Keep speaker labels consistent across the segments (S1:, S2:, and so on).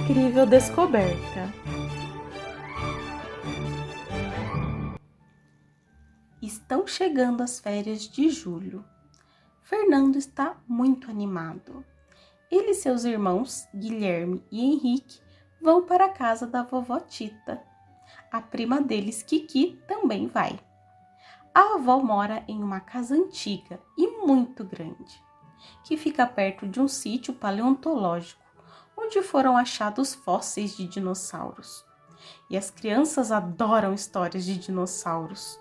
S1: incrível descoberta. Estão chegando as férias de julho. Fernando está muito animado. Ele e seus irmãos, Guilherme e Henrique, vão para a casa da vovó Tita. A prima deles, Kiki, também vai. A avó mora em uma casa antiga e muito grande, que fica perto de um sítio paleontológico, onde foram achados fósseis de dinossauros. E as crianças adoram histórias de dinossauros.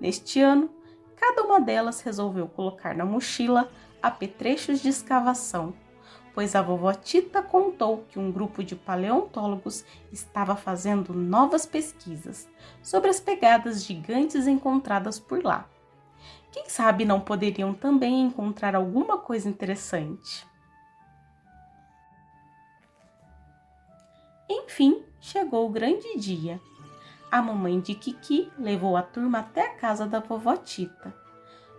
S1: Neste ano, cada uma delas resolveu colocar na mochila apetrechos de escavação, pois a vovó Tita contou que um grupo de paleontólogos estava fazendo novas pesquisas sobre as pegadas gigantes encontradas por lá. Quem sabe não poderiam também encontrar alguma coisa interessante? Enfim, chegou o grande dia. A mamãe de Kiki levou a turma até a casa da vovó Tita.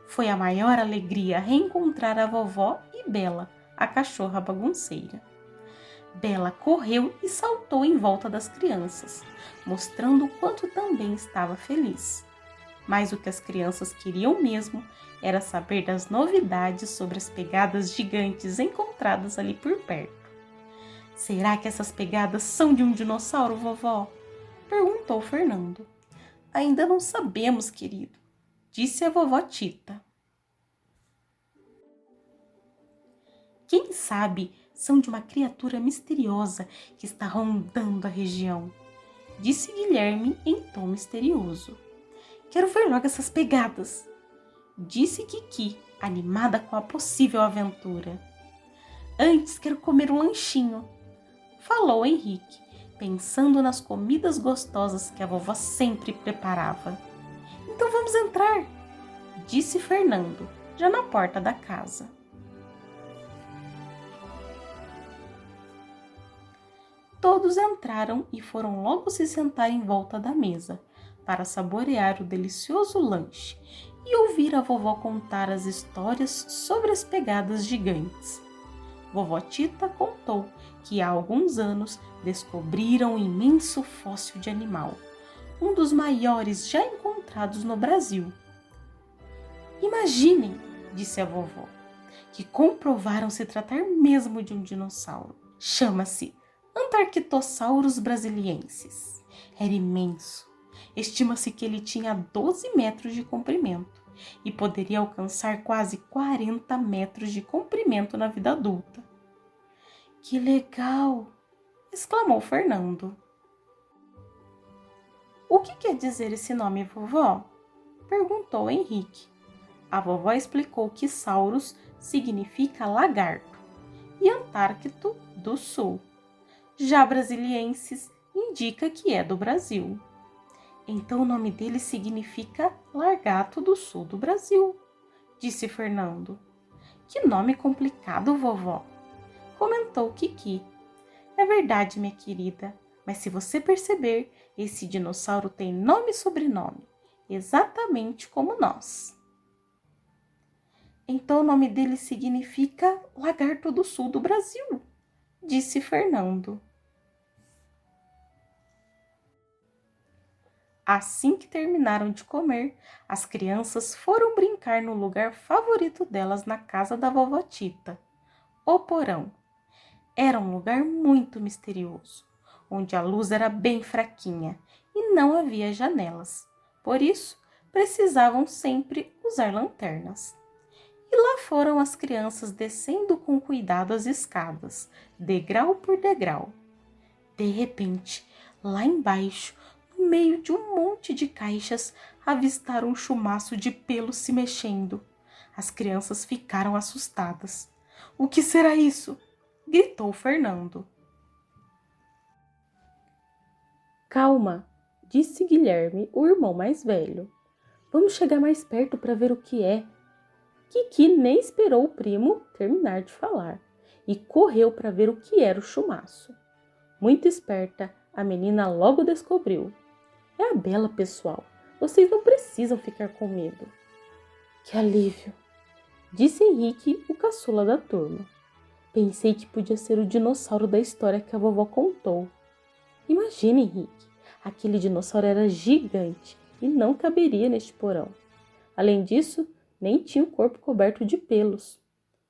S1: Foi a maior alegria reencontrar a vovó e Bela, a cachorra bagunceira. Bela correu e saltou em volta das crianças, mostrando o quanto também estava feliz. Mas o que as crianças queriam mesmo era saber das novidades sobre as pegadas gigantes encontradas ali por perto. Será que essas pegadas são de um dinossauro, vovó? Perguntou Fernando. Ainda não sabemos, querido, disse a vovó Tita. Quem sabe são de uma criatura misteriosa que está rondando a região, disse Guilherme em tom misterioso. Quero ver logo essas pegadas, disse Kiki, animada com a possível aventura. Antes quero comer um lanchinho, falou Henrique, pensando nas comidas gostosas que a vovó sempre preparava. Então vamos entrar, disse Fernando, já na porta da casa. Todos entraram e foram logo se sentar em volta da mesa, para saborear o delicioso lanche e ouvir a vovó contar as histórias sobre as pegadas gigantes. Vovó Tita contou que há alguns anos descobriram um imenso fóssil de animal, um dos maiores já encontrados no Brasil. Imaginem, disse a vovó, que comprovaram se tratar mesmo de um dinossauro. Chama-se Antarctosaurus brasiliensis. Era imenso. Estima-se que ele tinha 12 metros de comprimento e poderia alcançar quase 40 metros de comprimento na vida adulta. Que legal! Exclamou Fernando. O que quer dizer esse nome, vovó? Perguntou Henrique. A vovó explicou que Saurus significa lagarto e Antárcto do Sul. Já brasiliensis indica que é do Brasil. Então o nome dele significa Lagarto do Sul do Brasil, disse Fernando. Que nome complicado, vovó, comentou Kiki. É verdade, minha querida, mas se você perceber, esse dinossauro tem nome e sobrenome, exatamente como nós. Então o nome dele significa Lagarto do Sul do Brasil, disse Fernando. Assim que terminaram de comer, as crianças foram brincar no lugar favorito delas na casa da vovó Tita, o porão. Era um lugar muito misterioso, onde a luz era bem fraquinha e não havia janelas. Por isso, precisavam sempre usar lanternas. E lá foram as crianças descendo com cuidado as escadas, degrau por degrau. De repente, lá embaixo, no meio de um monte de caixas, avistaram um chumaço de pelo se mexendo. As crianças ficaram assustadas. O que será isso? Gritou Fernando. Calma, disse Guilherme, o irmão mais velho. Vamos chegar mais perto para ver o que é. Kiki nem esperou o primo terminar de falar e correu para ver o que era o chumaço. Muito esperta, a menina logo descobriu. É a Bela, pessoal. Vocês não precisam ficar com medo. Que alívio, disse Henrique, o caçula da turma. Pensei que podia ser o dinossauro da história que a vovó contou. Imagine, Henrique, aquele dinossauro era gigante e não caberia neste porão. Além disso, nem tinha o corpo coberto de pelos,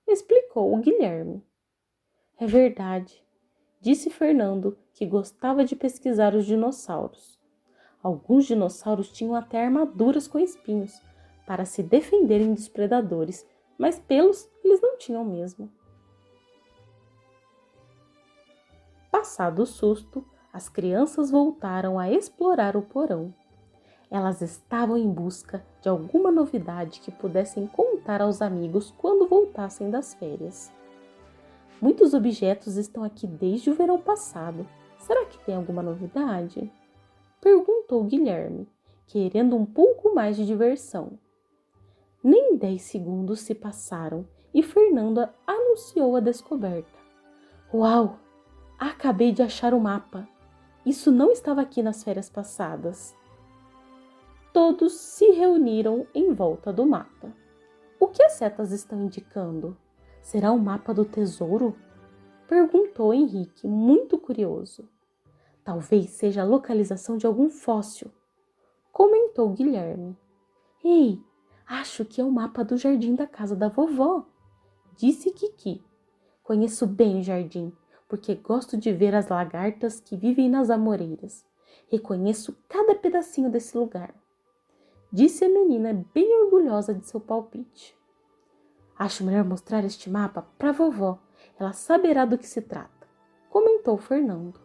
S1: explicou o Guilherme. É verdade, disse Fernando, que gostava de pesquisar os dinossauros. Alguns dinossauros tinham até armaduras com espinhos para se defenderem dos predadores, mas pelos eles não tinham mesmo. Passado o susto, as crianças voltaram a explorar o porão. Elas estavam em busca de alguma novidade que pudessem contar aos amigos quando voltassem das férias. Muitos objetos estão aqui desde o verão passado. Será que tem alguma novidade? Perguntou Guilherme, querendo um pouco mais de diversão. Nem 10 segundos se passaram e Fernanda anunciou a descoberta. Uau! Acabei de achar o mapa. Isso não estava aqui nas férias passadas. Todos se reuniram em volta do mapa. O que as setas estão indicando? Será o mapa do tesouro? Perguntou Henrique, muito curioso. Talvez seja a localização de algum fóssil, comentou Guilherme. Ei, acho que é o mapa do jardim da casa da vovó, disse Kiki. Conheço bem o jardim, porque gosto de ver as lagartas que vivem nas amoreiras. Reconheço cada pedacinho desse lugar, disse a menina bem orgulhosa de seu palpite. Acho melhor mostrar este mapa para a vovó, ela saberá do que se trata, comentou Fernando.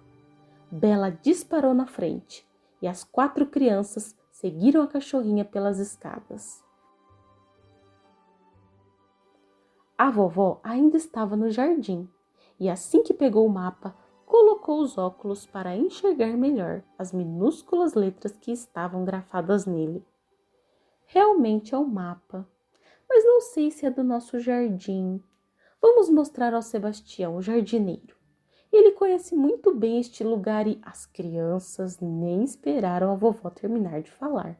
S1: Bela disparou na frente e as 4 crianças seguiram a cachorrinha pelas escadas. A vovó ainda estava no jardim e assim que pegou o mapa, colocou os óculos para enxergar melhor as minúsculas letras que estavam grafadas nele. Realmente é um mapa, mas não sei se é do nosso jardim. Vamos mostrar ao Sebastião, o jardineiro. Ele conhece muito bem este lugar e as crianças nem esperaram a vovó terminar de falar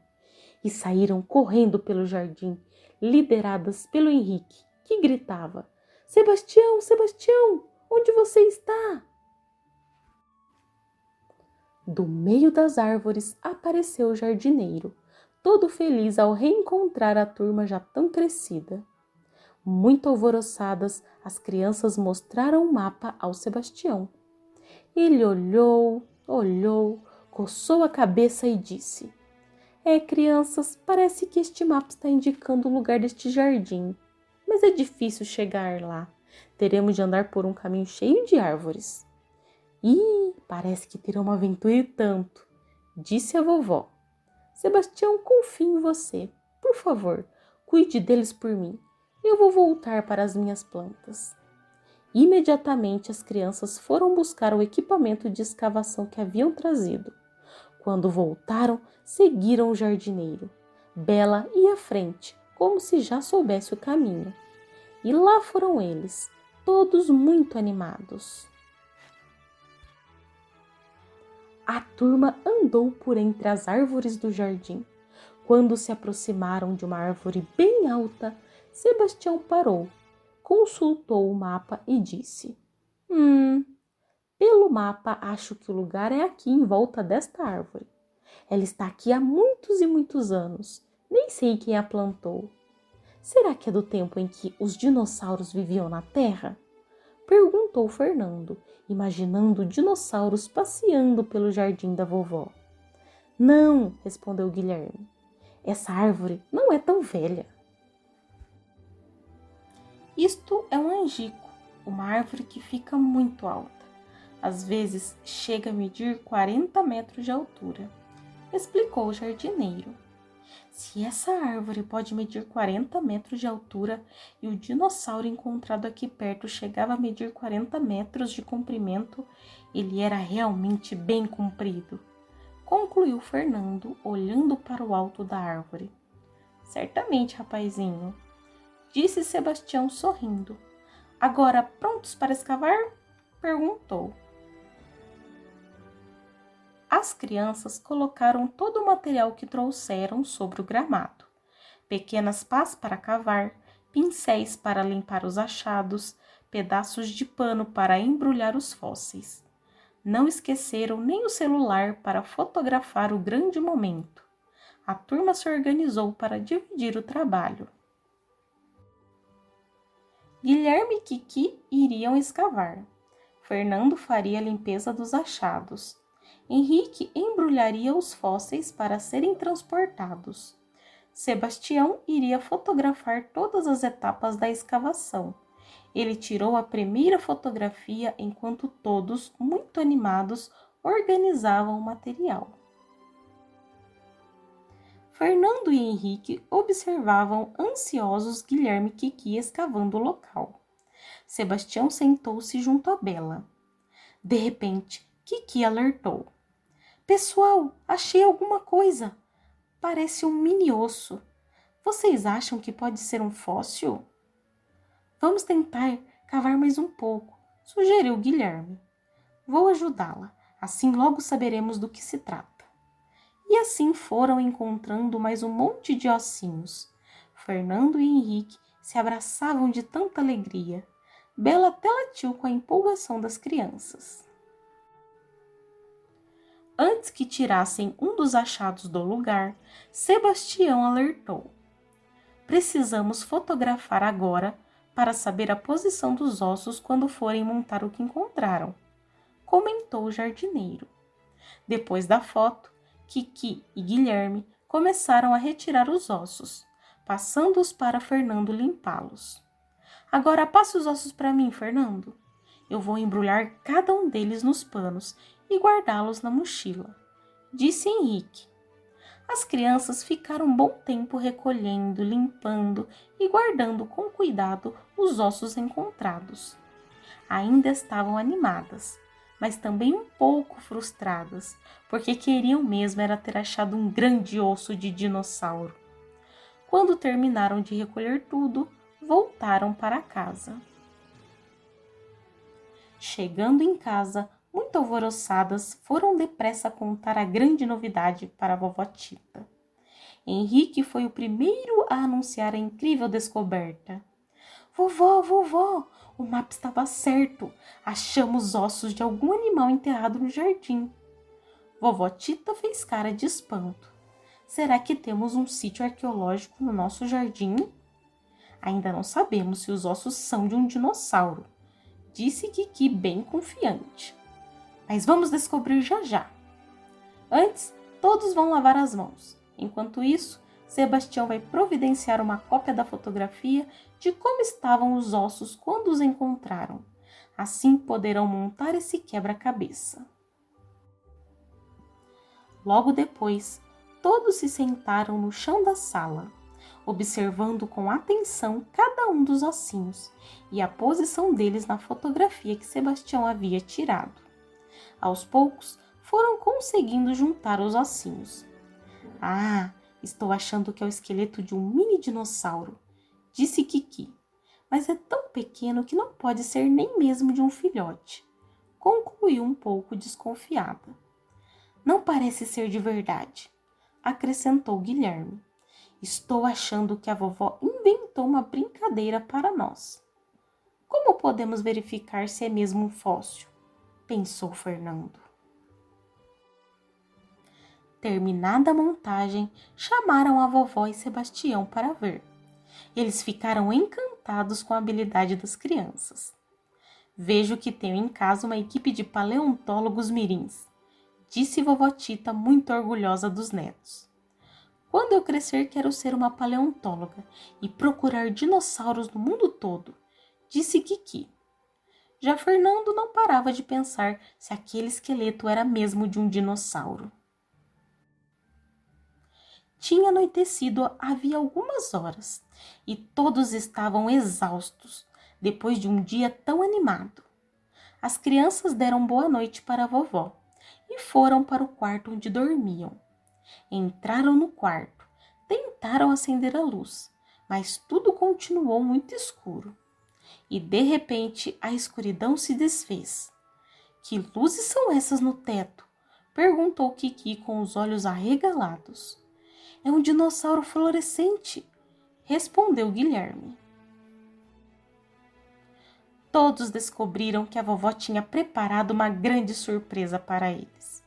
S1: e saíram correndo pelo jardim, lideradas pelo Henrique, que gritava: Sebastião, Sebastião, onde você está? Do meio das árvores apareceu o jardineiro, todo feliz ao reencontrar a turma já tão crescida. Muito alvoroçadas, as crianças mostraram o mapa ao Sebastião. Ele olhou, coçou a cabeça e disse: crianças, parece que este mapa está indicando o lugar deste jardim, mas é difícil chegar lá. Teremos de andar por um caminho cheio de árvores. Parece que terá uma aventura e tanto, disse a vovó. Sebastião, confio em você. Por favor, cuide deles por mim. Eu vou voltar para as minhas plantas. Imediatamente as crianças foram buscar o equipamento de escavação que haviam trazido. Quando voltaram, seguiram o jardineiro. Bela ia à frente, como se já soubesse o caminho. E lá foram eles, todos muito animados. A turma andou por entre as árvores do jardim. Quando se aproximaram de uma árvore bem alta, Sebastião parou, consultou o mapa e disse: pelo mapa acho que o lugar é aqui em volta desta árvore. Ela está aqui há muitos e muitos anos. Nem sei quem a plantou. Será que é do tempo em que os dinossauros viviam na Terra? Perguntou Fernando, imaginando dinossauros passeando pelo jardim da vovó. Não, respondeu Guilherme. Essa árvore não é tão velha. Isto é um angico, uma árvore que fica muito alta. Às vezes chega a medir 40 metros de altura, explicou o jardineiro. Se essa árvore pode medir 40 metros de altura e o dinossauro encontrado aqui perto chegava a medir 40 metros de comprimento, ele era realmente bem comprido, concluiu Fernando, olhando para o alto da árvore. Certamente, rapazinho, disse Sebastião sorrindo. Agora, prontos para escavar? Perguntou. As crianças colocaram todo o material que trouxeram sobre o gramado. Pequenas pás para cavar, pincéis para limpar os achados, pedaços de pano para embrulhar os fósseis. Não esqueceram nem o celular para fotografar o grande momento. A turma se organizou para dividir o trabalho. Guilherme e Kiki iriam escavar. Fernando faria a limpeza dos achados. Henrique embrulharia os fósseis para serem transportados. Sebastião iria fotografar todas as etapas da escavação. Ele tirou a primeira fotografia enquanto todos, muito animados, organizavam o material. Fernando e Henrique observavam ansiosos Guilherme e Kiki escavando o local. Sebastião sentou-se junto a Bela. De repente, Kiki alertou. Pessoal, achei alguma coisa. Parece um mini osso. Vocês acham que pode ser um fóssil? Vamos tentar cavar mais um pouco, sugeriu Guilherme. Vou ajudá-la, assim logo saberemos do que se trata. E assim foram encontrando mais um monte de ossinhos. Fernando e Henrique se abraçavam de tanta alegria. Bela até latiu com a empolgação das crianças. Antes que tirassem um dos achados do lugar, Sebastião alertou. Precisamos fotografar agora para saber a posição dos ossos quando forem montar o que encontraram, comentou o jardineiro. Depois da foto, Kiki e Guilherme começaram a retirar os ossos, passando-os para Fernando limpá-los. Agora passe os ossos para mim, Fernando. Eu vou embrulhar cada um deles nos panos e guardá-los na mochila, disse Henrique. As crianças ficaram um bom tempo recolhendo, limpando e guardando com cuidado os ossos encontrados. Ainda estavam animadas, mas também um pouco frustradas, porque queriam mesmo era ter achado um grande osso de dinossauro. Quando terminaram de recolher tudo, voltaram para casa. Chegando em casa, muito alvoroçadas, foram depressa contar a grande novidade para a vovó Tita. Henrique foi o primeiro a anunciar a incrível descoberta. Vovó, vovó, o mapa estava certo. Achamos ossos de algum animal enterrado no jardim. Vovó Tita fez cara de espanto. Será que temos um sítio arqueológico no nosso jardim? Ainda não sabemos se os ossos são de um dinossauro, disse Kiki bem confiante. Mas vamos descobrir já já. Antes, todos vão lavar as mãos. Enquanto isso, Sebastião vai providenciar uma cópia da fotografia de como estavam os ossos quando os encontraram. Assim poderão montar esse quebra-cabeça. Logo depois, todos se sentaram no chão da sala, observando com atenção cada um dos ossinhos e a posição deles na fotografia que Sebastião havia tirado. Aos poucos, foram conseguindo juntar os ossinhos. Ah, estou achando que é o esqueleto de um mini dinossauro, disse Kiki, mas é tão pequeno que não pode ser nem mesmo de um filhote, concluiu um pouco desconfiada. Não parece ser de verdade, acrescentou Guilherme. Estou achando que a vovó inventou uma brincadeira para nós. Como podemos verificar se é mesmo um fóssil? Pensou Fernando. Terminada a montagem, chamaram a vovó e Sebastião para ver. Eles ficaram encantados com a habilidade das crianças. Vejo que tenho em casa uma equipe de paleontólogos mirins, disse vovó Tita muito orgulhosa dos netos. Quando eu crescer, quero ser uma paleontóloga e procurar dinossauros no mundo todo, disse Kiki. Já Fernando não parava de pensar se aquele esqueleto era mesmo de um dinossauro. Tinha anoitecido havia algumas horas e todos estavam exaustos depois de um dia tão animado. As crianças deram boa noite para a vovó e foram para o quarto onde dormiam. Entraram no quarto, tentaram acender a luz, mas tudo continuou muito escuro. E de repente a escuridão se desfez. Que luzes são essas no teto? Perguntou Kiki com os olhos arregalados. É um dinossauro fluorescente, respondeu Guilherme. todos descobriram que a vovó tinha preparado uma grande surpresa para eles.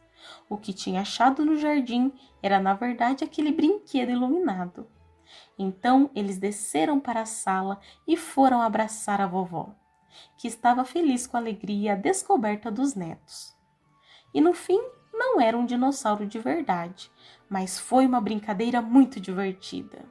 S1: O que tinha achado no jardim era, na verdade, aquele brinquedo iluminado. Então, eles desceram para a sala e foram abraçar a vovó, que estava feliz com a alegria e a descoberta dos netos. E no fim, não era um dinossauro de verdade, mas foi uma brincadeira muito divertida.